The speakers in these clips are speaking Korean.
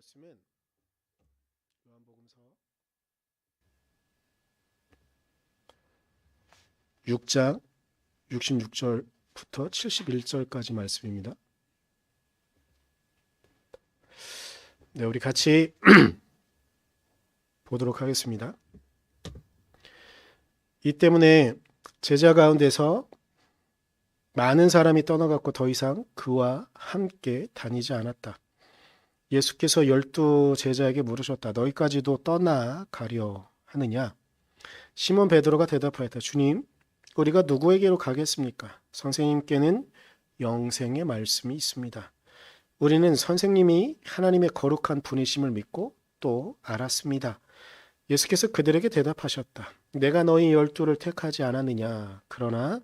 말씀은 요한복음서 6장 66절부터 71절까지 말씀입니다. 네, 우리 같이 보도록 하겠습니다. 이 때문에 제자 가운데서 많은 사람이 떠나갔고 더 이상 그와 함께 다니지 않았다. 예수께서 12 제자에게 물으셨다. 너희까지도 떠나가려 하느냐? 시몬 베드로가 대답하였다. 주님, 우리가 누구에게로 가겠습니까? 선생님께는 영생의 말씀이 있습니다. 우리는 선생님이 하나님의 거룩한 분이심을 믿고 또 알았습니다. 예수께서 그들에게 대답하셨다. 내가 너희 12를 택하지 않았느냐? 그러나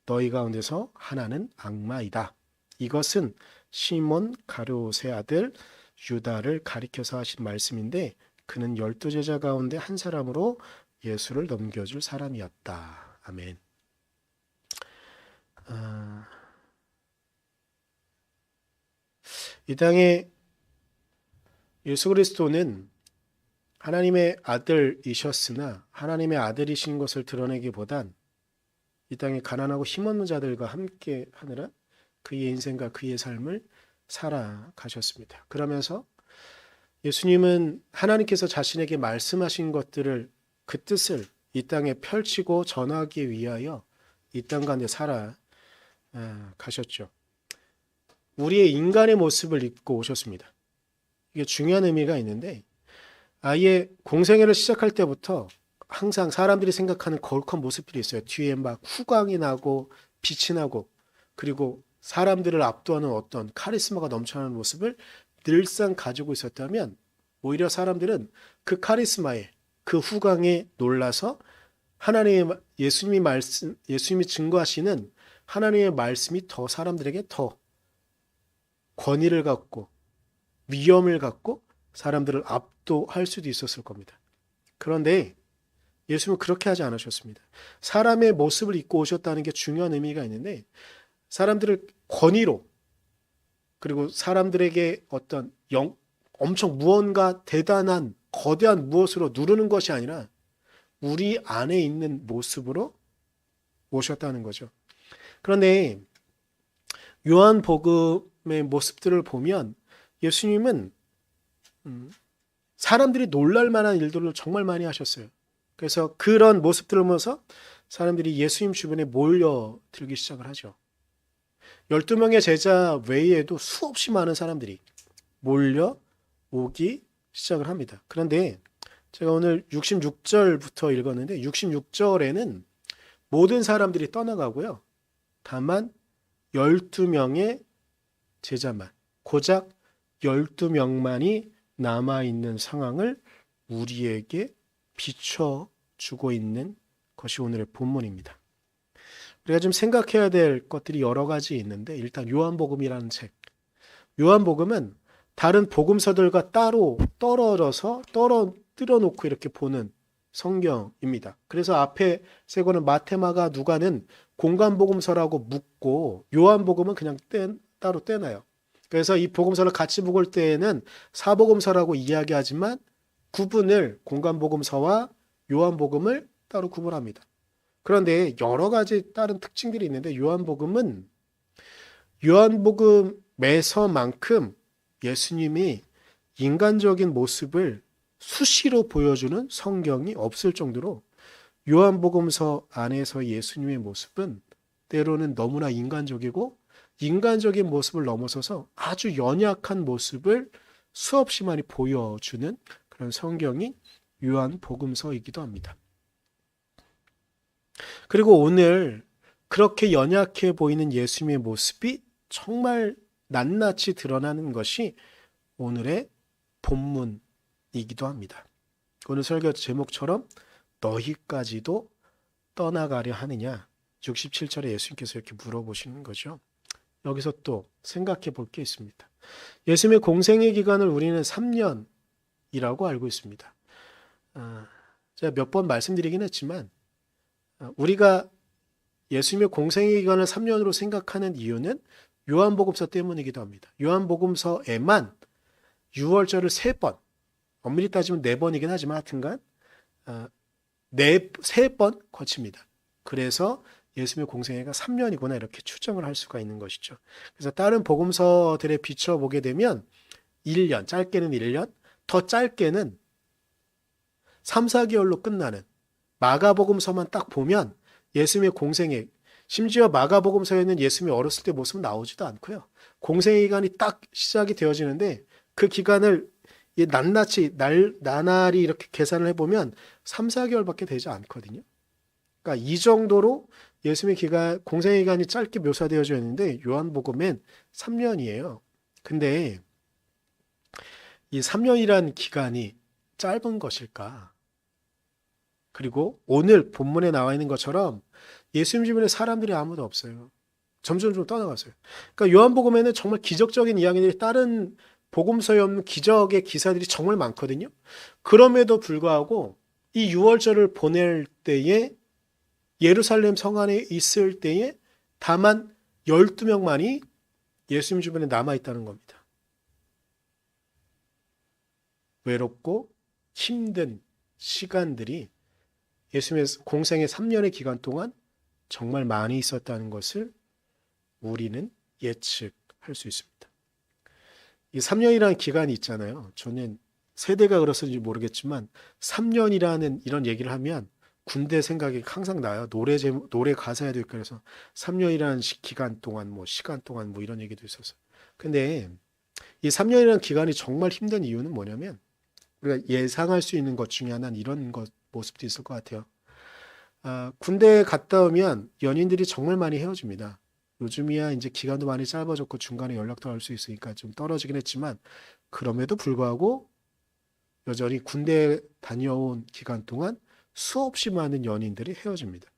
너희 가운데서 하나는 악마이다. 이것은 시몬 가룟의 아들 유다를 가리켜서 하신 말씀인데 그는 12 제자 가운데 한 사람으로 예수를 넘겨줄 사람이었다. 아멘. 이 땅에 예수 그리스도는 하나님의 아들이셨으나 하나님의 아들이신 것을 드러내기보단 이 땅에 가난하고 힘없는 자들과 함께 하느라 그의 인생과 그의 삶을 살아가셨습니다. 그러면서 예수님은 하나님께서 자신에게 말씀하신 것들을 그 뜻을 이 땅에 펼치고 전하기 위하여 이 땅 가운데 살아가셨죠. 우리의 인간의 모습을 입고 오셨습니다. 이게 중요한 의미가 있는데 아예 공생애를 시작할 때부터 항상 사람들이 생각하는 거룩한 모습들이 있어요. 뒤에 막 후광이 나고 빛이 나고 그리고 사람들을 압도하는 어떤 카리스마가 넘쳐나는 모습을 늘상 가지고 있었다면 오히려 사람들은 그 카리스마에 그 후광에 놀라서 하나님의 예수님이 증거하시는 하나님의 말씀이 더 사람들에게 더 권위를 갖고 위엄을 갖고 사람들을 압도할 수도 있었을 겁니다. 그런데 예수님은 그렇게 하지 않으셨습니다. 사람의 모습을 입고 오셨다는 게 중요한 의미가 있는데 사람들을 권위로 그리고 사람들에게 어떤 엄청 무언가 대단한 거대한 무엇으로 누르는 것이 아니라 우리 안에 있는 모습으로 오셨다는 거죠. 그런데 요한복음의 모습들을 보면 예수님은 사람들이 놀랄 만한 일들을 정말 많이 하셨어요. 그래서 그런 모습들을 보면서 사람들이 예수님 주변에 몰려들기 시작을 하죠. 12명의 제자 외에도 수없이 많은 사람들이 몰려오기 시작을 합니다. 그런데 제가 오늘 66절부터 읽었는데 66절에는 모든 사람들이 떠나가고요. 다만 12명의 제자만, 고작 12명만이 남아있는 상황을 우리에게 비춰주고 있는 것이 오늘의 본문입니다. 우리가 좀 생각해야 될 것들이 여러 가지 있는데 일단 요한복음이라는 책. 요한복음은 다른 복음서들과 따로 떨어져서 떨어뜨려 놓고 이렇게 보는 성경입니다. 그래서 앞에 세 권은 마태, 마가, 누가는 공간복음서라고 묻고 요한복음은 그냥 따로 떼놔요. 그래서 이 복음서를 같이 볼 때에는 사복음서라고 이야기하지만 구분을 공간복음서와 요한복음을 따로 구분합니다. 그런데 여러 가지 다른 특징들이 있는데 요한복음은 요한복음에서만큼 예수님이 인간적인 모습을 수시로 보여주는 성경이 없을 정도로 요한복음서 안에서 예수님의 모습은 때로는 너무나 인간적이고 인간적인 모습을 넘어서서 아주 연약한 모습을 수없이 많이 보여주는 그런 성경이 요한복음서이기도 합니다. 그리고 오늘 그렇게 연약해 보이는 예수님의 모습이 정말 낱낱이 드러나는 것이 오늘의 본문이기도 합니다. 오늘 설교 제목처럼 너희까지도 떠나가려 하느냐 67절에 예수님께서 이렇게 물어보시는 거죠. 여기서 또 생각해 볼 게 있습니다. 예수님의 공생의 기간을 우리는 3년이라고 알고 있습니다. 제가 몇 번 말씀드리긴 했지만 우리가 예수님의 공생의 기간을 3년으로 생각하는 이유는 요한복음서 때문이기도 합니다. 요한복음서에만 유월절을 3번, 엄밀히 따지면 4번이긴 하지만 하여튼간 세 번 거칩니다. 그래서 예수님의 공생애가 3년이구나 이렇게 추정을 할 수가 있는 것이죠. 그래서 다른 복음서들에 비춰보게 되면 1년, 짧게는 1년, 더 짧게는 3, 4개월로 끝나는 마가복음서만 딱 보면 예수님의 공생애, 심지어 마가복음서에는 예수님이 어렸을 때 모습은 나오지도 않고요. 공생애 기간이 딱 시작이 되어지는데 그 기간을 나날이 이렇게 계산을 해보면 3, 4개월밖에 되지 않거든요. 그러니까 이 정도로 예수님의 공생애 기간이 짧게 묘사되어져 있는데 요한복음엔 3년이에요. 근데 이 3년이란 기간이 짧은 것일까? 그리고 오늘 본문에 나와 있는 것처럼 예수님 주변에 사람들이 아무도 없어요. 점점 좀 떠나갔어요. 그러니까 요한복음에는 정말 기적적인 이야기들이 다른 복음서에 없는 기적의 기사들이 정말 많거든요. 그럼에도 불구하고 이 유월절을 보낼 때에 예루살렘 성 안에 있을 때에 다만 12명만이 예수님 주변에 남아있다는 겁니다. 외롭고 힘든 시간들이 예수님의 공생의 3년의 기간 동안 정말 많이 있었다는 것을 우리는 예측할 수 있습니다. 이 3년이라는 기간이 있잖아요. 저는 세대가 그렇는지 모르겠지만 3년이라는 이런 얘기를 하면 군대 생각이 항상 나요. 노래 가사에도 있고 그래서 3년이라는 기간 동안 시간 동안 이런 얘기도 있어서. 근데 이 3년이라는 기간이 정말 힘든 이유는 뭐냐면 우리가 예상할 수 있는 것 중에 하나는 이런 모습도 있을 것 같아요. 군대에 갔다 오면 연인들이 정말 많이 헤어집니다. 요즘이야 이제 기간도 많이 짧아졌고 중간에 연락도 할 수 있으니까 좀 떨어지긴 했지만 그럼에도 불구하고 여전히 군대에 다녀온 기간 동안 수없이 많은 연인들이 헤어집니다.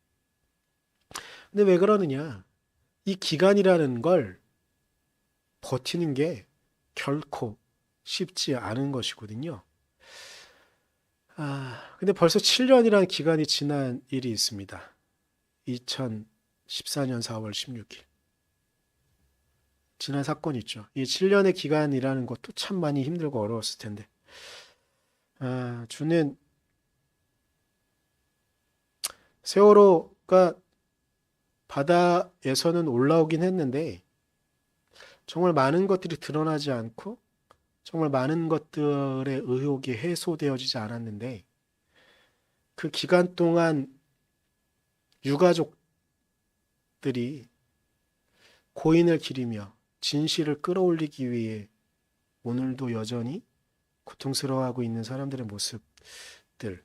근데 왜 그러느냐? 이 기간이라는 걸 버티는 게 결코 쉽지 않은 것이거든요. 근데 벌써 7년이라는 기간이 지난 일이 있습니다. 2014년 4월 16일. 지난 사건이 있죠. 이 7년의 기간이라는 것도 참 많이 힘들고 어려웠을 텐데. 저는 세월호가 바다에서는 올라오긴 했는데 정말 많은 것들이 드러나지 않고 정말 많은 것들의 의혹이 해소되어지지 않았는데 그 기간 동안 유가족들이 고인을 기리며 진실을 끌어올리기 위해 오늘도 여전히 고통스러워하고 있는 사람들의 모습들.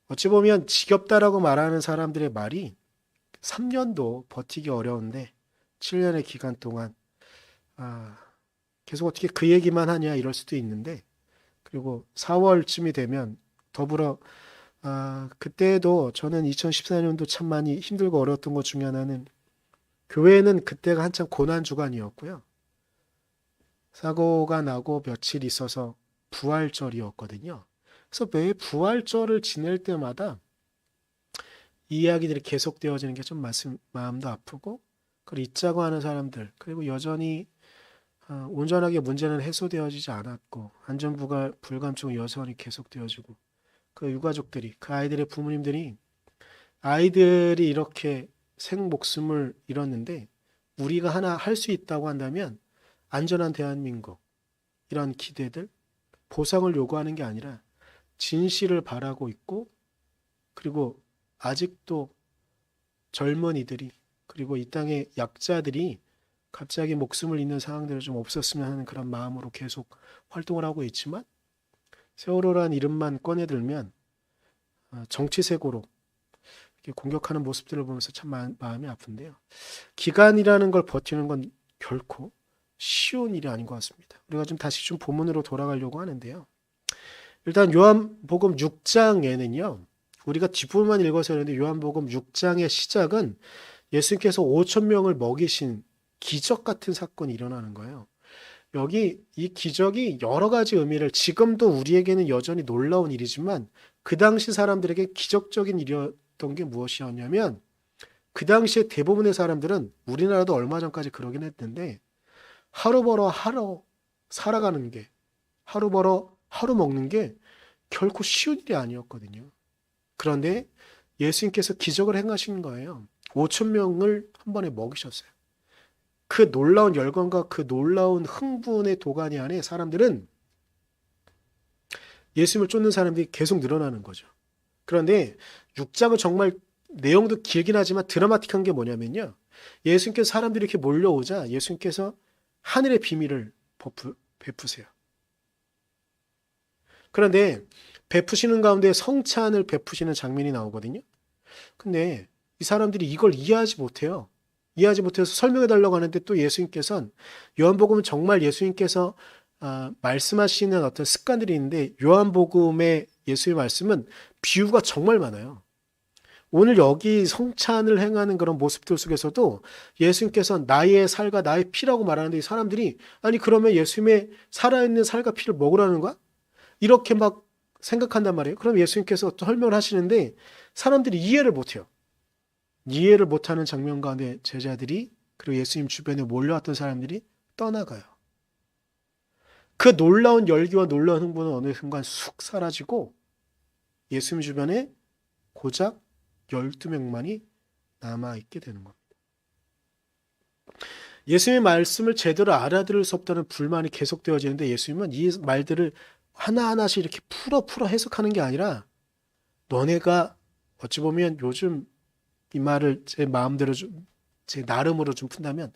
어찌 보면 지겹다라고 말하는 사람들의 말이 3년도 버티기 어려운데 7년의 기간 동안 계속 어떻게 그 얘기만 하냐 이럴 수도 있는데 그리고 4월쯤이 되면 더불어 그때도 저는 2014년도 참 많이 힘들고 어려웠던 것 중에 하나는 교회는 그때가 한참 고난 주간이었고요. 사고가 나고 며칠 있어서 부활절이었거든요. 그래서 매 부활절을 지낼 때마다 이 이야기들이 계속되어지는 게 좀 마음도 아프고 그걸 잊자고 하는 사람들 그리고 여전히 온전하게 문제는 해소되어지지 않았고 안전부가 불감증은 여전히 계속되어지고 그 유가족들이 그 아이들의 부모님들이 아이들이 이렇게 생목숨을 잃었는데 우리가 하나 할 수 있다고 한다면 안전한 대한민국 이런 기대들 보상을 요구하는 게 아니라 진실을 바라고 있고 그리고 아직도 젊은이들이 그리고 이 땅의 약자들이 갑자기 목숨을 잃는 상황들이 좀 없었으면 하는 그런 마음으로 계속 활동을 하고 있지만 세월호라는 이름만 꺼내들면 정치색으로 이렇게 공격하는 모습들을 보면서 참 마음이 아픈데요. 기간이라는 걸 버티는 건 결코 쉬운 일이 아닌 것 같습니다. 우리가 다시 본문으로 돌아가려고 하는데요. 일단 요한복음 6장에는요. 우리가 뒷부분만 읽어서 그런데 요한복음 6장의 시작은 예수님께서 5,000명을 먹이신 기적 같은 사건이 일어나는 거예요. 여기 이 기적이 여러 가지 의미를 지금도 우리에게는 여전히 놀라운 일이지만 그 당시 사람들에게 기적적인 일이었던 게 무엇이었냐면 그 당시에 대부분의 사람들은 우리나라도 얼마 전까지 그러긴 했는데 하루 벌어 하루 살아가는 게 하루 벌어 하루 먹는 게 결코 쉬운 일이 아니었거든요. 그런데 예수님께서 기적을 행하신 거예요. 5천 명을 한 번에 먹이셨어요. 그 놀라운 열광과 그 놀라운 흥분의 도가니 안에 사람들은 예수님을 쫓는 사람들이 계속 늘어나는 거죠. 그런데 6장은 정말 내용도 길긴 하지만 드라마틱한 게 뭐냐면요. 예수님께서 사람들이 이렇게 몰려오자 예수님께서 하늘의 비밀을 베푸세요. 그런데 베푸시는 가운데 성찬을 베푸시는 장면이 나오거든요. 근데 이 사람들이 이걸 이해하지 못해요. 이해하지 못해서 설명해 달라고 하는데 또 예수님께서는 요한복음은 정말 예수님께서 말씀하시는 어떤 습관들이 있는데 요한복음의 예수의 말씀은 비유가 정말 많아요. 오늘 여기 성찬을 행하는 그런 모습들 속에서도 예수님께서 나의 살과 나의 피라고 말하는데 이 사람들이 아니 그러면 예수님의 살아있는 살과 피를 먹으라는 거야? 이렇게 막 생각한단 말이에요. 그럼 예수님께서 또 설명을 하시는데 사람들이 이해를 못해요. 이해를 못하는 장면 가운데 제자들이 그리고 예수님 주변에 몰려왔던 사람들이 떠나가요. 그 놀라운 열기와 놀라운 흥분은 어느 순간 쑥 사라지고 예수님 주변에 고작 12명만이 남아있게 되는 겁니다. 예수님의 말씀을 제대로 알아들을 수 없다는 불만이 계속되어지는데 예수님은 이 말들을 하나하나씩 이렇게 풀어 해석하는 게 아니라 너네가 어찌 보면 요즘 이 말을 제 마음대로 제 나름으로 좀 푼다면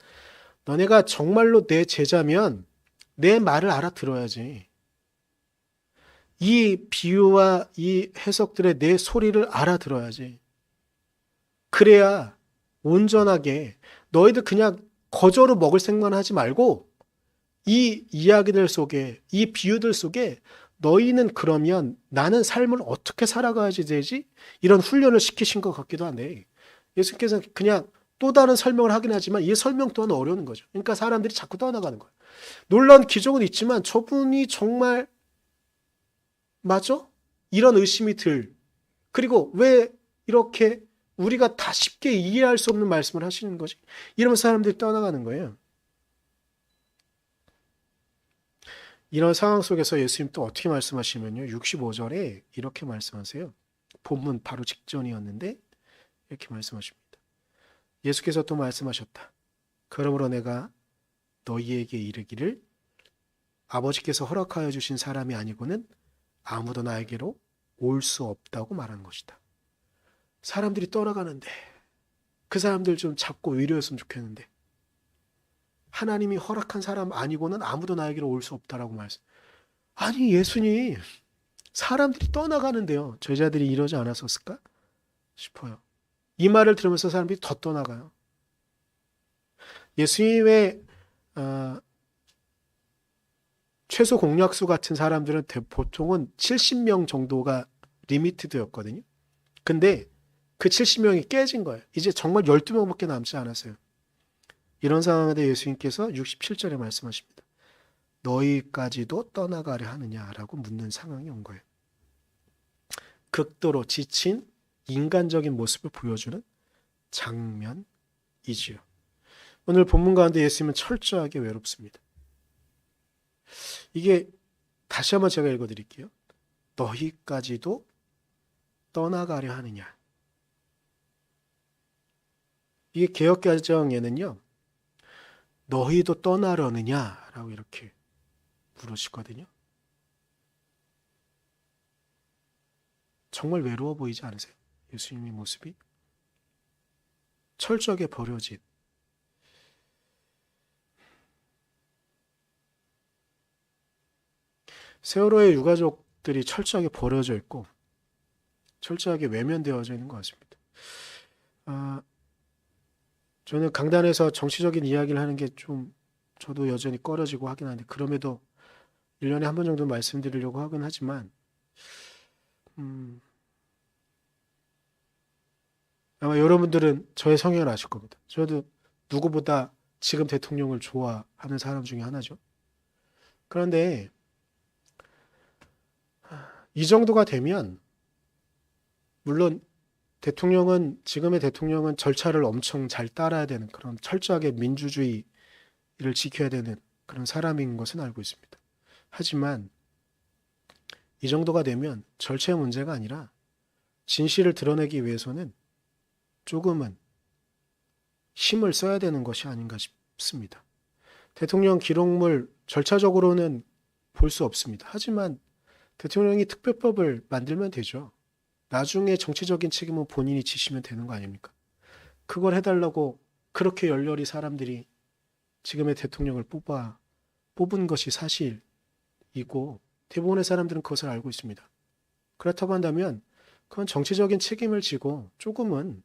너네가 정말로 내 제자면 내 말을 알아들어야지. 이 비유와 이 해석들의 내 소리를 알아들어야지. 그래야 온전하게 너희들 그냥 거저로 먹을 생각만 하지 말고 이 이야기들 속에 이 비유들 속에 너희는 그러면 나는 삶을 어떻게 살아가야지 되지? 이런 훈련을 시키신 것 같기도 한데 예수님께서 그냥 또 다른 설명을 하긴 하지만 이 설명 또한 어려운 거죠. 그러니까 사람들이 자꾸 떠나가는 거예요. 놀라운 기적은 있지만 저분이 정말 맞아? 이런 의심이 들. 그리고 왜 이렇게 우리가 다 쉽게 이해할 수 없는 말씀을 하시는 거지? 이러면서 사람들이 떠나가는 거예요. 이런 상황 속에서 예수님 또 어떻게 말씀하시면요. 65절에 이렇게 말씀하세요. 본문 바로 직전이었는데 이렇게 말씀하십니다. 예수께서 또 말씀하셨다. 그러므로 내가 너희에게 이르기를 아버지께서 허락하여 주신 사람이 아니고는 아무도 나에게로 올 수 없다고 말하는 것이다. 사람들이 떠나가는데 그 사람들 좀 잡고 위로했으면 좋겠는데 하나님이 허락한 사람 아니고는 아무도 나에게로 올 수 없다라고 말씀. 아니 예수님 사람들이 떠나가는데요. 제자들이 이러지 않았었을까 싶어요. 이 말을 들으면서 사람들이 더 떠나가요. 예수님의 최소 공약수 같은 사람들은 보통은 70명 정도가 리미티드였거든요. 근데 그 70명이 깨진 거예요. 이제 정말 12명밖에 남지 않았어요. 이런 상황에 예수님께서 67절에 말씀하십니다. 너희까지도 떠나가려 하느냐라고 묻는 상황이 온 거예요. 극도로 지친 인간적인 모습을 보여주는 장면이지요. 오늘 본문 가운데 예수님은 철저하게 외롭습니다. 이게 다시 한번 제가 읽어드릴게요. 너희까지도 떠나가려 하느냐. 이게 개역개정에는요. 너희도 떠나려느냐라고 이렇게 물으시거든요. 정말 외로워 보이지 않으세요? 예수님의 모습이 철저하게 버려진 세월호의 유가족들이 철저하게 버려져 있고 철저하게 외면되어져 있는 것 같습니다. 저는 강단에서 정치적인 이야기를 하는 게 좀 저도 여전히 꺼려지고 하긴 하는데 그럼에도 1년에 한 번 정도 말씀드리려고 하긴 하지만 아마 여러분들은 저의 성향을 아실 겁니다. 저도 누구보다 지금 대통령을 좋아하는 사람 중에 하나죠. 그런데 이 정도가 되면 물론 지금의 대통령은 절차를 엄청 잘 따라야 되는 그런 철저하게 민주주의를 지켜야 되는 그런 사람인 것은 알고 있습니다. 하지만 이 정도가 되면 절차의 문제가 아니라 진실을 드러내기 위해서는 조금은 힘을 써야 되는 것이 아닌가 싶습니다. 대통령 기록물 절차적으로는 볼 수 없습니다. 하지만 대통령이 특별법을 만들면 되죠. 나중에 정치적인 책임은 본인이 지시면 되는 거 아닙니까? 그걸 해달라고 그렇게 열렬히 사람들이 지금의 대통령을 뽑은 것이 사실이고 대부분의 사람들은 그것을 알고 있습니다. 그렇다고 한다면 그건 정치적인 책임을 지고 조금은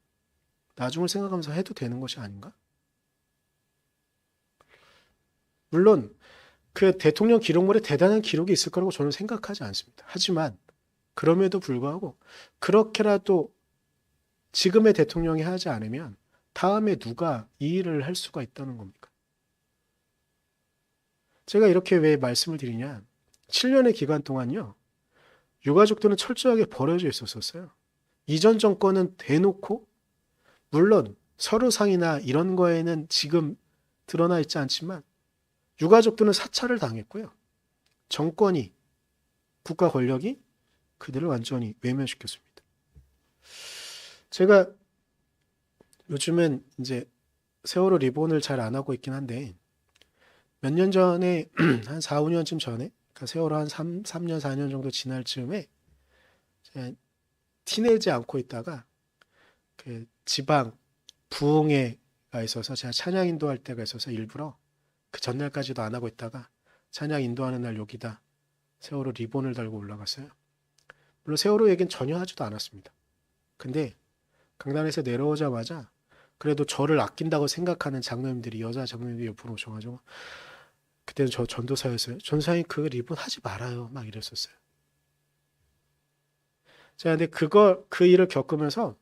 나중을 생각하면서 해도 되는 것이 아닌가? 물론 그 대통령 기록물에 대단한 기록이 있을 거라고 저는 생각하지 않습니다. 하지만 그럼에도 불구하고 그렇게라도 지금의 대통령이 하지 않으면 다음에 누가 이 일을 할 수가 있다는 겁니까? 제가 이렇게 왜 말씀을 드리냐? 7년의 기간 동안요. 유가족들은 철저하게 버려져 있었어요. 이전 정권은 대놓고 물론 서류상이나 이런 거에는 지금 드러나 있지 않지만 유가족들은 사찰을 당했고요. 정권이 국가 권력이 그들을 완전히 외면시켰습니다. 제가 요즘은 이제 세월호 리본을 잘 안 하고 있긴 한데 몇 년 전에 한 4, 5년쯤 전에 그러니까 세월호 한 3년, 4년 정도 지날 즈음에 티내지 않고 있다가 그 지방 부흥회가 있어서 제가 찬양 인도할 때가 있어서 일부러 그 전날까지도 안 하고 있다가 찬양 인도하는 날 여기다 세월호 리본을 달고 올라갔어요. 물론 세월호 얘기는 전혀 하지도 않았습니다. 근데 강단에서 내려오자마자 그래도 저를 아낀다고 생각하는 장로님들이 여자 장로님들이 옆으로 오셔가지고 그때는 저 전도사였어요. 전도사님 그 리본 하지 말아요. 막 이랬었어요. 제가 근데 그 일을 겪으면서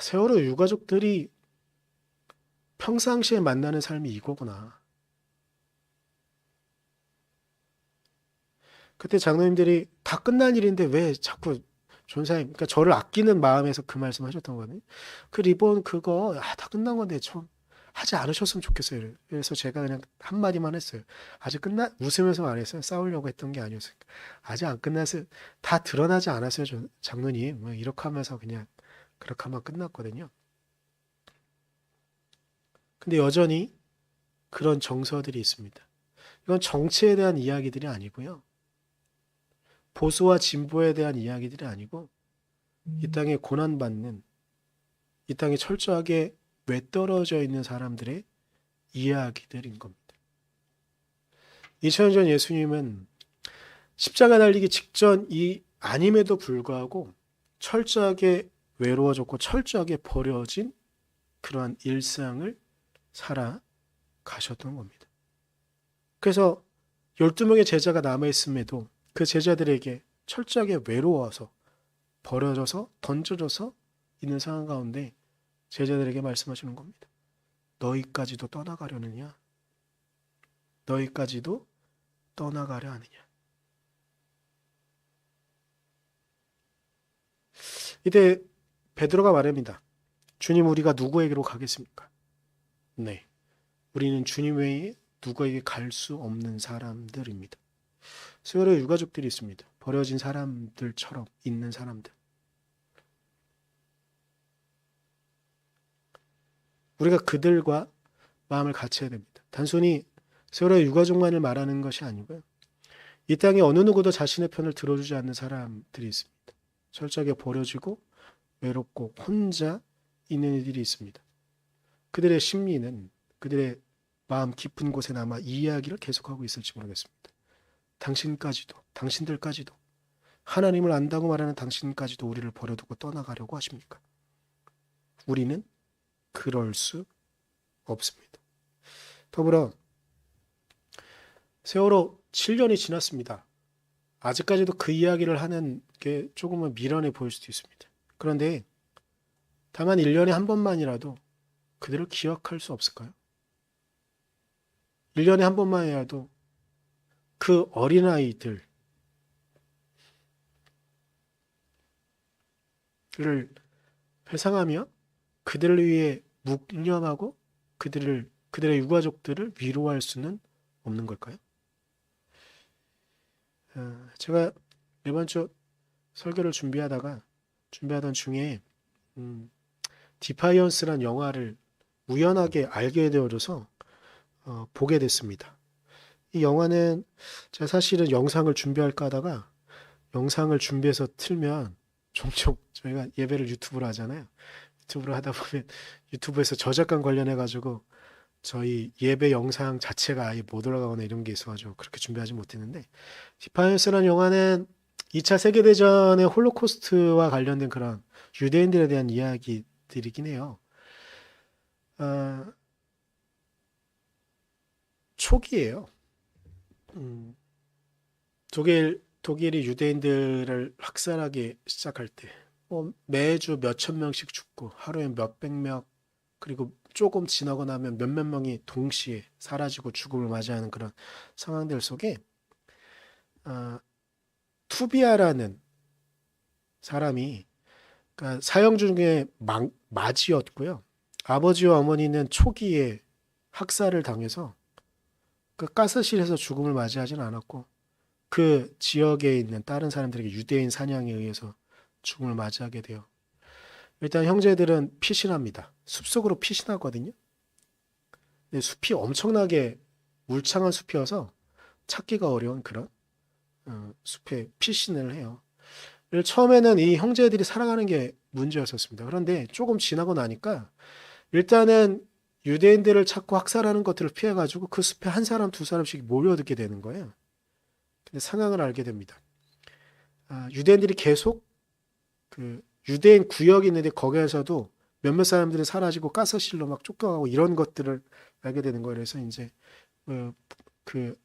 세월호 유가족들이 평상시에 만나는 삶이 이거구나. 그때 장로님들이 다 끝난 일인데 왜 자꾸 전사님, 그러니까 저를 아끼는 마음에서 그 말씀 하셨던 거거든요. 그 리본 그거 다 끝난 건데 좀 하지 않으셨으면 좋겠어요. 그래서 제가 그냥 한마디만 했어요. 웃으면서 말했어요. 싸우려고 했던 게 아니었어요. 아직 안 끝났어요. 다 드러나지 않았어요. 장로님. 뭐 이렇게 하면서 그냥 그렇게 하면 끝났거든요. 근데 여전히 그런 정서들이 있습니다. 이건 정치에 대한 이야기들이 아니고요. 보수와 진보에 대한 이야기들이 아니고 이 땅에 고난받는 이 땅에 철저하게 외떨어져 있는 사람들의 이야기들인 겁니다. 2000년 전 예수님은 십자가 달리기 직전이 아님에도 불구하고 철저하게 외로워졌고 철저하게 버려진 그러한 일상을 살아가셨던 겁니다. 그래서 12명의 제자가 남아있음에도 그 제자들에게 철저하게 외로워서 버려져서 던져져서 있는 상황 가운데 제자들에게 말씀하시는 겁니다. 너희까지도 떠나가려느냐? 너희까지도 떠나가려 하느냐? 이때 베드로가 말합니다. 주님 우리가 누구에게로 가겠습니까? 네, 우리는 주님 외에 누구에게 갈 수 없는 사람들입니다. 세월의 유가족들이 있습니다. 버려진 사람들처럼 있는 사람들. 우리가 그들과 마음을 같이 해야 됩니다. 단순히 세월의 유가족만을 말하는 것이 아니고요. 이 땅에 어느 누구도 자신의 편을 들어주지 않는 사람들이 있습니다. 철저하게 버려지고 외롭고 혼자 있는 이들이 있습니다. 그들의 심리는 그들의 마음 깊은 곳에 남아 이 이야기를 계속하고 있을지 모르겠습니다. 당신들까지도 하나님을 안다고 말하는 당신까지도 우리를 버려두고 떠나가려고 하십니까? 우리는 그럴 수 없습니다. 더불어 세월호 7년이 지났습니다. 아직까지도 그 이야기를 하는 게 조금은 미련해 보일 수도 있습니다. 그런데 다만 1년에 한 번만이라도 그들을 기억할 수 없을까요? 1년에 한 번만이라도 그 어린아이들을 회상하며 그들을 위해 묵념하고 그들의 유가족들을 위로할 수는 없는 걸까요? 제가 이번 주 설교를 준비하던 중에 디파이언스란 영화를 우연하게 알게 되어져서 보게 됐습니다. 이 영화는 제가 사실은 영상을 준비할까 하다가 영상을 준비해서 틀면 종종 저희가 예배를 유튜브로 하잖아요. 유튜브로 하다 보면 유튜브에서 저작권 관련해 가지고 저희 예배 영상 자체가 아예 못 올라가거나 이런 게 있어가지고 그렇게 준비하지 못했는데, 디파이언스라는 영화는 2차 세계대전의 홀로코스트와 관련된 그런 유대인들에 대한 이야기들이긴 해요. 아, 초기예요. 음, 독일이 유대인들을 학살하기 시작할 때 매주 몇천 명씩 죽고 하루에 몇백 명, 그리고 조금 지나고 나면 몇몇 명이 동시에 사라지고 죽음을 맞이하는 그런 상황들 속에 아, 투비아라는 사람이, 그러니까 사형 중에 맞이였고요. 아버지와 어머니는 초기에 학살을 당해서 그 가스실에서 죽음을 맞이하진 않았고, 그 지역에 있는 다른 사람들에게 유대인 사냥에 의해서 죽음을 맞이하게 돼요. 일단 형제들은 피신합니다. 숲속으로 피신하거든요. 근데 숲이 엄청나게 울창한 숲이어서 찾기가 어려운 그런 숲에 피신을 해요. 처음에는 이 형제들이 살아가는 게 문제였었습니다. 그런데 조금 지나고 나니까 일단은 유대인들을 찾고 학살하는 것들을 피해가지고 그 숲에 한 사람, 두 사람씩 모여들게 되는 거예요. 근데 상황을 알게 됩니다. 유대인들이 계속 그 유대인 구역이 있는데 거기에서도 몇몇 사람들이 사라지고 가스실로 막 쫓겨가고 이런 것들을 알게 되는 거예요. 그래서 이제 그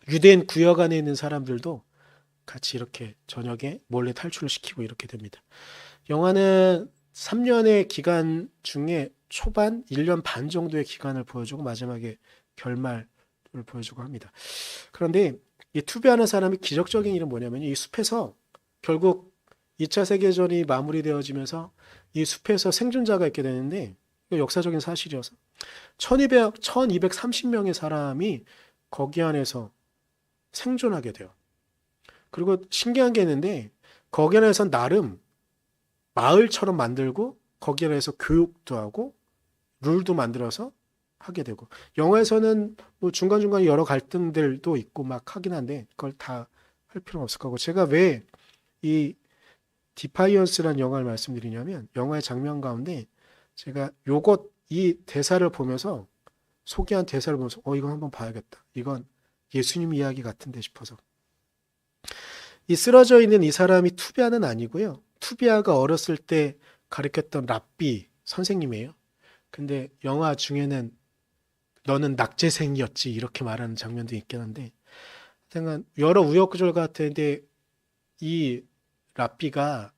유대인 구역 안에 있는 사람들도 같이 이렇게 저녁에 몰래 탈출을 시키고 이렇게 됩니다. 영화는 3년의 기간 중에 초반 1년 반 정도의 기간을 보여주고 마지막에 결말을 보여주고 합니다. 그런데 이 투비하는 사람이 기적적인 일은 뭐냐면 이 숲에서 결국 2차 세계전이 마무리되어지면서 이 숲에서 생존자가 있게 되는데, 이거 역사적인 사실이어서 1230명의 사람이 거기 안에서 생존하게 돼요. 그리고 신기한 게 있는데 거기 안에서 나름 마을처럼 만들고 거기 안에서 교육도 하고 룰도 만들어서 하게 되고, 영화에서는 뭐 중간중간 여러 갈등들도 있고 막 하긴 한데 그걸 다 할 필요는 없을 거고, 제가 왜 이 디파이언스라는 영화를 말씀드리냐면 영화의 장면 가운데 제가 이 대사를 보면서, 소개한 대사를 보면서 이건 한번 봐야겠다, 이건 예수님 이야기 같은데 싶어서. 이 쓰러져 있는 이 사람이 투비아는 아니고요. 투비아가 어렸을 때 가르쳤던 랍비 선생님이에요. 근데 영화 중에는 너는 낙제생이었지 이렇게 말하는 장면도 있긴 한데, 하여간 여러 우여곡절 같은데 이 랍비가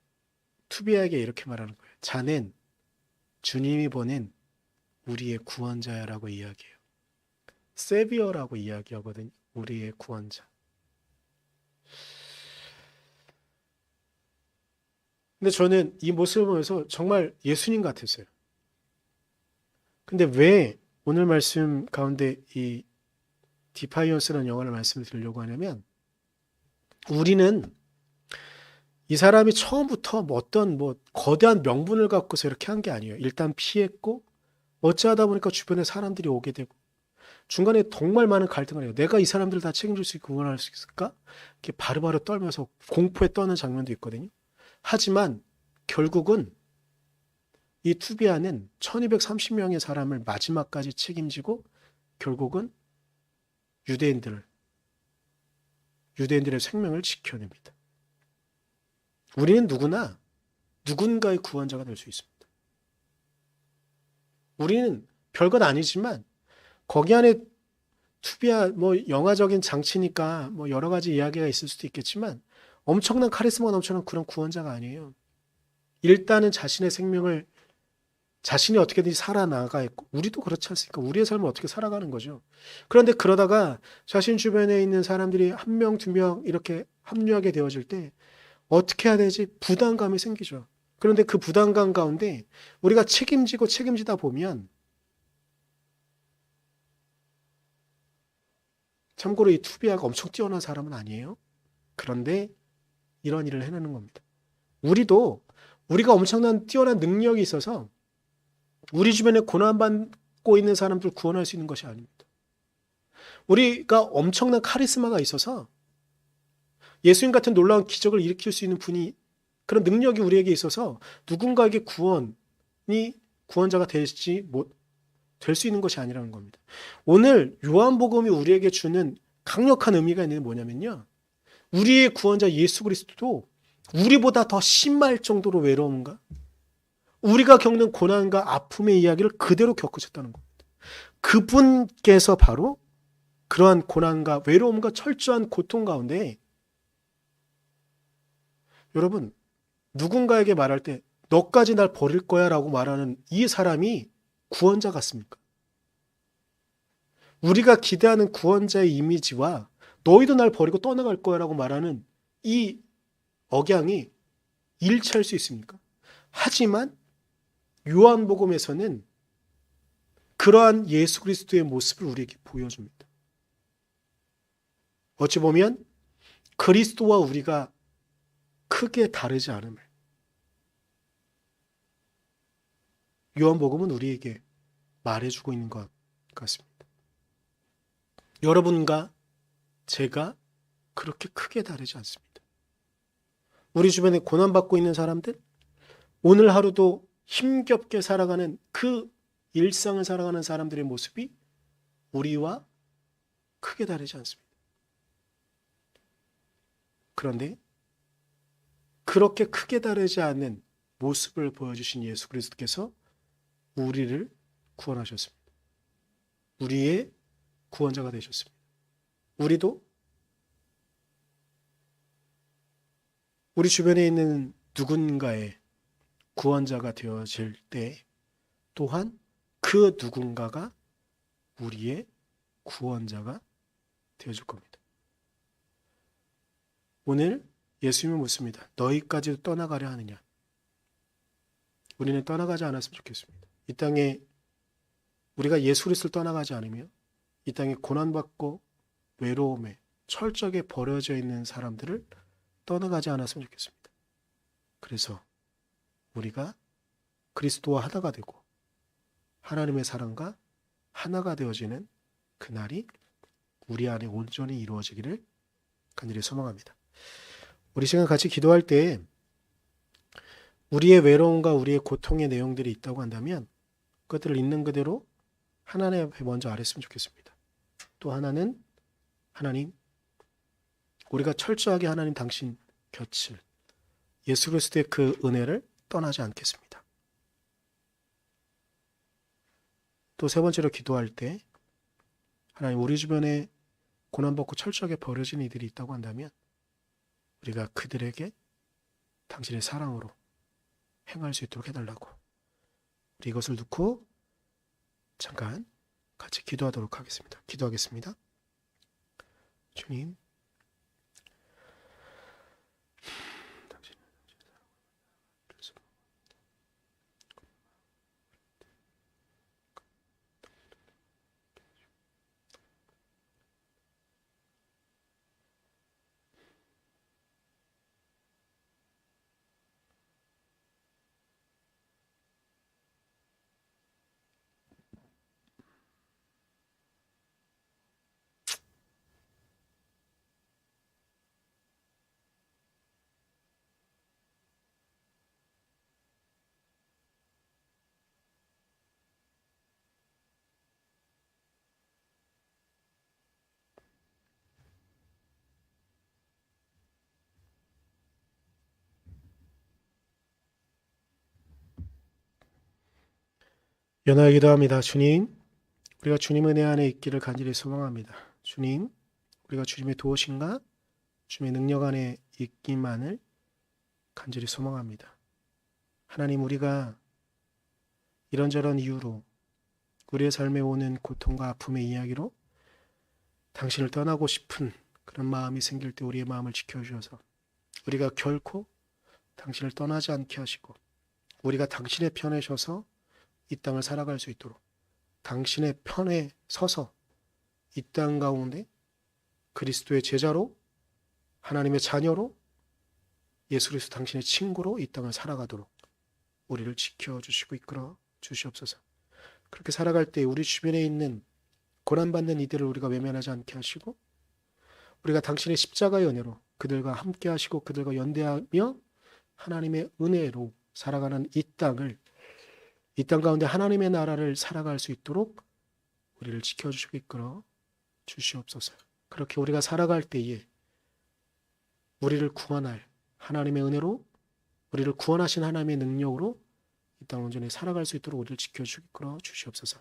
투비아에게 이렇게 말하는 거예요. 자넨 주님이 보낸 우리의 구원자야라고 이야기해요. 세비어라고 이야기하거든요. 우리의 구원자. 근데 저는 이 모습을 보면서 정말 예수님 같았어요. 근데 왜 오늘 말씀 가운데 이 디파이언스라는 영화를 말씀드리려고 하냐면, 우리는 이 사람이 처음부터 어떤 거대한 명분을 갖고서 이렇게 한 게 아니에요. 일단 피했고 어찌하다 보니까 주변에 사람들이 오게 되고 중간에 정말 많은 갈등을 해요. 내가 이 사람들을 다 책임질 수 있고 구원할 수 있을까? 이렇게 바로바로 떨면서 공포에 떠는 장면도 있거든요. 하지만 결국은 이 투비아는 1230명의 사람을 마지막까지 책임지고 결국은 유대인들의 생명을 지켜냅니다. 우리는 누구나 누군가의 구원자가 될 수 있습니다. 우리는 별것 아니지만 거기 안에 투비아 영화적인 장치니까 여러 가지 이야기가 있을 수도 있겠지만 엄청난 카리스마가 넘치는 그런 구원자가 아니에요. 일단은 자신의 생명을 자신이 어떻게든지 살아나가 있고, 우리도 그렇지 않습니까? 우리의 삶을 어떻게 살아가는 거죠. 그런데 그러다가 자신 주변에 있는 사람들이 한 명, 두 명 이렇게 합류하게 되어질 때 어떻게 해야 되지? 부담감이 생기죠. 그런데 그 부담감 가운데 우리가 책임지다 보면, 참고로 이 투비아가 엄청 뛰어난 사람은 아니에요. 그런데 이런 일을 해내는 겁니다. 우리가 엄청난 뛰어난 능력이 있어서 우리 주변에 고난받고 있는 사람들 구원할 수 있는 것이 아닙니다. 우리가 엄청난 카리스마가 있어서 예수님 같은 놀라운 기적을 일으킬 수 있는 분이, 그런 능력이 우리에게 있어서 누군가에게 구원자가 될 수 있는 것이 아니라는 겁니다. 오늘 요한복음이 우리에게 주는 강력한 의미가 있는 게 뭐냐면요, 우리의 구원자 예수 그리스도도 우리보다 더 심할 정도로 외로움과 우리가 겪는 고난과 아픔의 이야기를 그대로 겪으셨다는 겁니다. 그분께서 바로 그러한 고난과 외로움과 철저한 고통 가운데, 여러분, 누군가에게 말할 때 너까지 날 버릴 거야 라고 말하는 이 사람이 구원자 같습니까? 우리가 기대하는 구원자의 이미지와 너희도 날 버리고 떠나갈 거야 라고 말하는 이 억양이 일치할 수 있습니까? 하지만 요한복음에서는 그러한 예수 그리스도의 모습을 우리에게 보여줍니다. 어찌 보면 그리스도와 우리가 크게 다르지 않음을 요한복음은 우리에게 말해주고 있는 것 같습니다. 여러분과 제가 그렇게 크게 다르지 않습니다. 우리 주변에 고난받고 있는 사람들, 오늘 하루도 힘겹게 살아가는 그 일상을 살아가는 사람들의 모습이 우리와 크게 다르지 않습니다. 그런데 그렇게 크게 다르지 않는 모습을 보여주신 예수 그리스도께서 우리를 구원하셨습니다. 우리의 구원자가 되셨습니다. 우리도 우리 주변에 있는 누군가의 구원자가 되어질 때 또한 그 누군가가 우리의 구원자가 되어줄 겁니다. 오늘 예수님은 묻습니다. 너희까지도 떠나가려 하느냐? 우리는 떠나가지 않았으면 좋겠습니다. 이 땅에 우리가 예수 그리스도를 떠나가지 않으며 이 땅에 고난받고 외로움에 철저하게 버려져 있는 사람들을 떠나가지 않았으면 좋겠습니다. 그래서 우리가 그리스도와 하나가 되고 하나님의 사랑과 하나가 되어지는 그날이 우리 안에 온전히 이루어지기를 간절히 소망합니다. 우리 시간 같이 기도할 때 우리의 외로움과 우리의 고통의 내용들이 있다고 한다면 그것들을 있는 그대로 하나님 앞에 먼저 아랬으면 좋겠습니다. 또 하나는, 하나님, 우리가 철저하게 하나님 당신 곁을, 예수 그리스도의 그 은혜를 떠나지 않겠습니다. 또 세 번째로 기도할 때 하나님, 우리 주변에 고난받고 철저하게 버려진 이들이 있다고 한다면 우리가 그들에게 당신의 사랑으로 행할 수 있도록 해달라고, 우리 이것을 놓고 잠깐 같이 기도하도록 하겠습니다. 기도하겠습니다. 주님, 연하에 기도합니다. 주님, 우리가 주님 은혜 안에 있기를 간절히 소망합니다. 주님, 우리가 주님의 도우심과 주님의 능력 안에 있기만을 간절히 소망합니다. 하나님, 우리가 이런저런 이유로 우리의 삶에 오는 고통과 아픔의 이야기로 당신을 떠나고 싶은 그런 마음이 생길 때 우리의 마음을 지켜주셔서 우리가 결코 당신을 떠나지 않게 하시고 우리가 당신의 편에 서서 이 땅을 살아갈 수 있도록 당신의 편에 서서 이 땅 가운데 그리스도의 제자로 하나님의 자녀로 예수 그리스도 당신의 친구로 이 땅을 살아가도록 우리를 지켜주시고 이끌어 주시옵소서. 그렇게 살아갈 때 우리 주변에 있는 고난받는 이들을 우리가 외면하지 않게 하시고 우리가 당신의 십자가의 은혜로 그들과 함께 하시고 그들과 연대하며 하나님의 은혜로 살아가는 이 땅을 이 땅 가운데 하나님의 나라를 살아갈 수 있도록 우리를 지켜주시고 이끌어 주시옵소서. 그렇게 우리가 살아갈 때에 우리를 구원할 하나님의 은혜로 우리를 구원하신 하나님의 능력으로 이 땅 온전히 살아갈 수 있도록 우리를 지켜주시고 이끌어 주시옵소서.